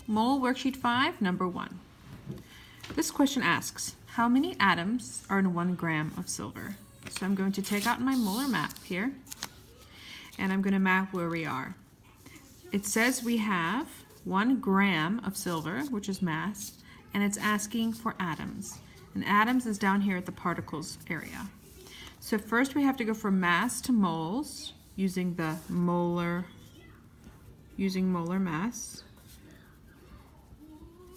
Mole worksheet 5, number 1. This question asks, how many atoms are in 1 gram of silver? So I'm going to take out my molar map here, and I'm going to map where we are. It says we have 1 gram of silver, which is mass, and it's asking for atoms. And atoms is down here at the particles area. So first we have to go from mass to moles using the molar mass.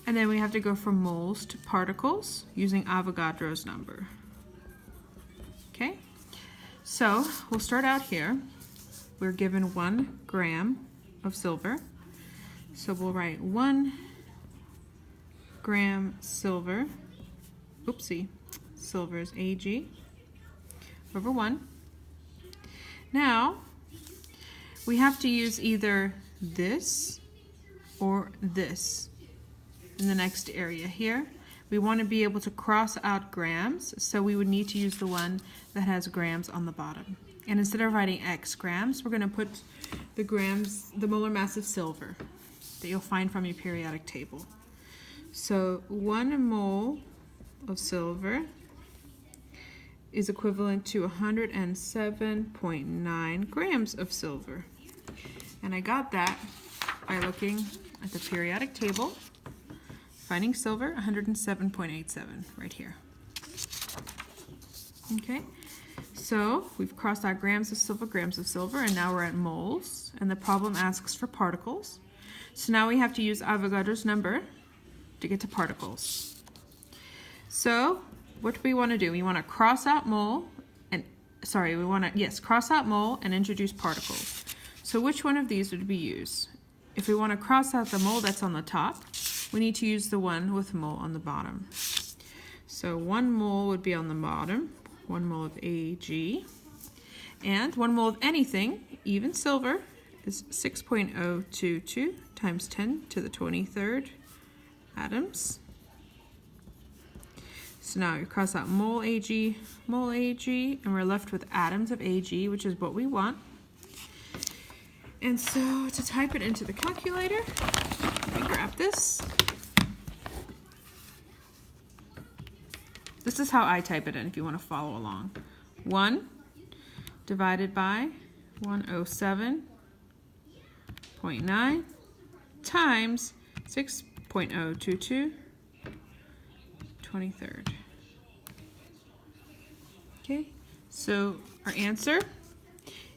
And then we have to go from moles to particles using Avogadro's number. Okay, so we'll start out here. We're given 1 gram of silver. So we'll write 1 gram silver. Oopsie, silver is Ag over 1. Now, we have to use either this or this in the next area here. We want to be able to cross out grams, so we would need to use the one that has grams on the bottom. And instead of writing X grams, we're going to put the grams, the molar mass of silver that you'll find from your periodic table. So 1 mole of silver is equivalent to 107.9 grams of silver. And I got that by looking at the periodic table, finding silver, 107.87 right here. Okay, so we've crossed out grams of silver, and now we're at moles, and the problem asks for particles. So now we have to use Avogadro's number to get to particles. So what do we want to do? We want to cross out mole and, cross out mole and introduce particles. So which one of these would we use? If we want to cross out the mole that's on the top, we need to use the one with mole on the bottom. So 1 mole would be on the bottom, 1 mole of Ag, and 1 mole of anything, even silver, is 6.022 times 10 to the 23rd atoms. So now you cross out mole Ag, and we're left with atoms of Ag, which is what we want. And so to type it into the calculator, we grab this. This is how I type it in if you want to follow along. 1 divided by 107.9 times 6.022 23rd. Okay, so our answer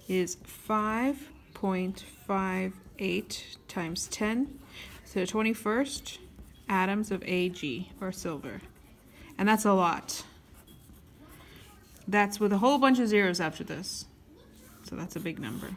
is 5.58 times 10 to the 21st atoms of Ag, or silver. And that's a lot. That's with a whole bunch of zeros after this. So that's a big number.